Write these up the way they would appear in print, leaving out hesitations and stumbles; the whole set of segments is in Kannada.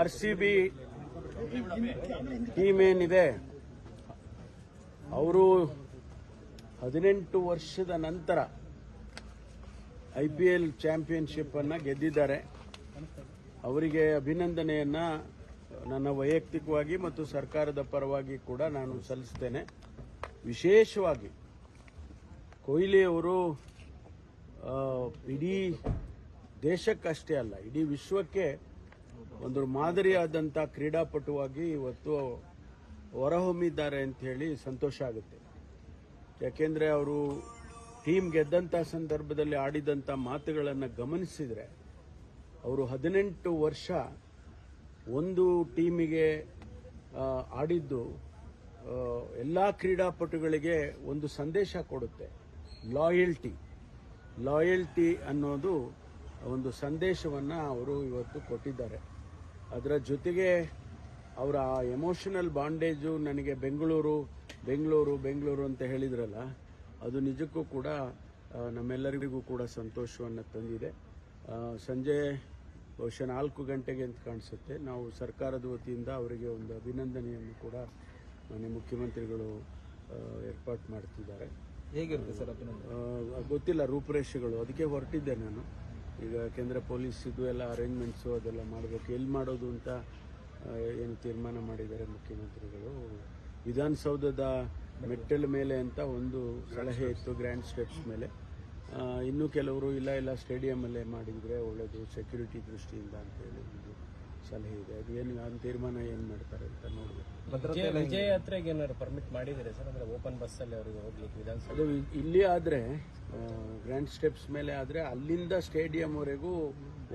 RCB ಟೀಮ್ ಏನಿದೆ ಅವರು 18 ವರ್ಷದ ನಂತರ IPL ಚಾಂಪಿಯನ್ಶಿಪ್ ಅನ್ನು ಗೆದ್ದಿದ್ದಾರೆ. ಅವರಿಗೆ ಅಭಿನಂದನೆಯನ್ನ ನನ್ನ ವೈಯಕ್ತಿಕವಾಗಿ ಮತ್ತು ಸರ್ಕಾರದ ಪರವಾಗಿ ಕೂಡ ನಾನು ಸಲ್ಲಿಸುತ್ತೇನೆ. ವಿಶೇಷವಾಗಿ ಕೊಹ್ಲಿ ಅವರು ಇಡೀ ದೇಶಕ್ಕಷ್ಟೇ ಅಲ್ಲ, ಇಡೀ ವಿಶ್ವಕ್ಕೆ ಒಂದು ಮಾದರಿಯಾದಂಥ ಕ್ರೀಡಾಪಟುವಾಗಿ ಇವತ್ತು ಹೊರಹೊಮ್ಮಿದ್ದಾರೆ ಅಂತ ಹೇಳಿ ಸಂತೋಷ ಆಗುತ್ತೆ. ಯಾಕೆಂದ್ರೆ ಅವರು ಟೀಮ್ ಗೆದ್ದಂಥ ಸಂದರ್ಭದಲ್ಲಿ ಆಡಿದಂಥ ಮಾತುಗಳನ್ನು ಗಮನಿಸಿದರೆ ಅವರು 18 ವರ್ಷ ಒಂದು ಟೀಮಿಗೆ ಆಡಿದ್ದು ಎಲ್ಲ ಕ್ರೀಡಾಪಟುಗಳಿಗೆ ಒಂದು ಸಂದೇಶ ಕೊಡುತ್ತೆ. ಲಾಯಲ್ಟಿ ಅನ್ನೋದು ಒಂದು ಸಂದೇಶವನ್ನು ಅವರು ಇವತ್ತು ಕೊಟ್ಟಿದ್ದಾರೆ. ಅದರ ಜೊತೆಗೆ ಅವರ ಎಮೋಷನಲ್ ಬಾಂಡೇಜು ನನಗೆ ಬೆಂಗಳೂರು ಅಂತ ಹೇಳಿದ್ರಲ್ಲ, ಅದು ನಿಜಕ್ಕೂ ಕೂಡ ನಮ್ಮೆಲ್ಲರಿಗೂ ಕೂಡ ಸಂತೋಷವನ್ನು ತಂದಿದೆ. ಸಂಜೆ ಬಹುಶಃ 4 ಗಂಟೆಗೆ ಅಂತ ಕಾಣಿಸುತ್ತೆ ನಾವು ಸರ್ಕಾರದ ವತಿಯಿಂದ ಅವರಿಗೆ ಒಂದು ಅಭಿನಂದನೆಯನ್ನು ಕೂಡ ಮಾನ್ಯ ಮುಖ್ಯಮಂತ್ರಿಗಳು ಏರ್ಪಾಟ್ ಮಾಡ್ತಿದ್ದಾರೆ. ಹೇಗಿರುತ್ತೆ ಸರ್ ಅಭಿನಂದನೆ? ಗೊತ್ತಿಲ್ಲ ರೂಪುರೇಷೆಗಳು, ಅದಕ್ಕೆ ಹೊರಟಿದ್ದೆ ನಾನು ಈಗ. ಯಾಕೆಂದರೆ ಪೊಲೀಸ್ ಇದು ಎಲ್ಲ ಅರೇಂಜ್ಮೆಂಟ್ಸು ಅದೆಲ್ಲ ಮಾಡಬೇಕು. ಎಲ್ಲಿ ಮಾಡೋದು ಅಂತ ಏನು ತೀರ್ಮಾನ ಮಾಡಿದ್ದಾರೆ ಮುಖ್ಯಮಂತ್ರಿಗಳು. ವಿಧಾನಸೌಧದ ಮೆಟ್ಟಲ ಮೇಲೆ ಅಂತ ಒಂದು ಸಲಹೆ ಇತ್ತು, ಗ್ರ್ಯಾಂಡ್ ಸ್ಟೆಪ್ಸ್ ಮೇಲೆ. ಇನ್ನೂ ಕೆಲವರು ಇಲ್ಲ ಸ್ಟೇಡಿಯಮಲ್ಲೇ ಮಾಡಿದರೆ ಒಳ್ಳೆಯದು ಸೆಕ್ಯೂರಿಟಿ ದೃಷ್ಟಿಯಿಂದ ಅಂತೇಳಿ ಒಂದು ಸಲಹೆ ಇದೆ. ಅದೇನು ತೀರ್ಮಾನ ಏನು ಮಾಡ್ತಾರೆ ಅಂತ ನೋಡಬೇಕು. ವಿಜಯ ಯಾತ್ರೆಗೆ ಏನಾದ್ರು ಪರ್ಮಿಟ್ ಮಾಡಿದರೆ ಸರ್, ಅಂದ್ರೆ ಓಪನ್ ಬಸ್ಸಲ್ಲಿ ಅವರಿಗೆ ಹೋಗ್ಲಿಕ್ಕೆ ವಿಧಾನಸಭೆ? ಅದು ಇಲ್ಲಿ ಆದರೆ ಗ್ರ್ಯಾಂಡ್ ಸ್ಟೆಪ್ಸ್ ಮೇಲೆ ಆದರೆ ಅಲ್ಲಿಂದ ಸ್ಟೇಡಿಯಂವರೆಗೂ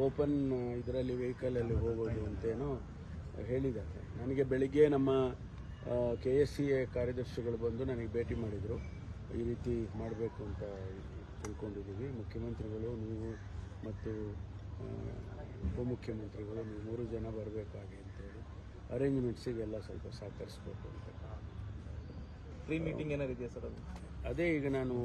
ಓಪನ್ ಇದರಲ್ಲಿ ವೆಹಿಕಲಲ್ಲಿ ಹೋಗೋದು ಅಂತೇನೋ ಹೇಳಿದ್ದಾರೆ. ನನಗೆ ಬೆಳಿಗ್ಗೆ ನಮ್ಮ KSCA ಕಾರ್ಯದರ್ಶಿಗಳು ಬಂದು ನನಗೆ ಭೇಟಿ ಮಾಡಿದರು. ಈ ರೀತಿ ಮಾಡಬೇಕು ಅಂತ ತಿಳ್ಕೊಂಡಿದ್ದೀವಿ. ಮುಖ್ಯಮಂತ್ರಿಗಳು, ನೀವು ಮತ್ತು ಉಪಮುಖ್ಯಮಂತ್ರಿಗಳು, ನೀವು 3 ಜನ ಬರಬೇಕಾಗಿ ಅಂತೇಳಿ ಅರೇಂಜ್ಮೆಂಟ್ಸಿಗೆಲ್ಲ ಸ್ವಲ್ಪ ಸಹಕರಿಸಬೇಕು ಅಂತ. ಪ್ರೀ ಮೀಟಿಂಗ್ ಏನಾರು ಇದೆಯಾ ಸರ್? ಅದೇ ಈಗ ನಾನು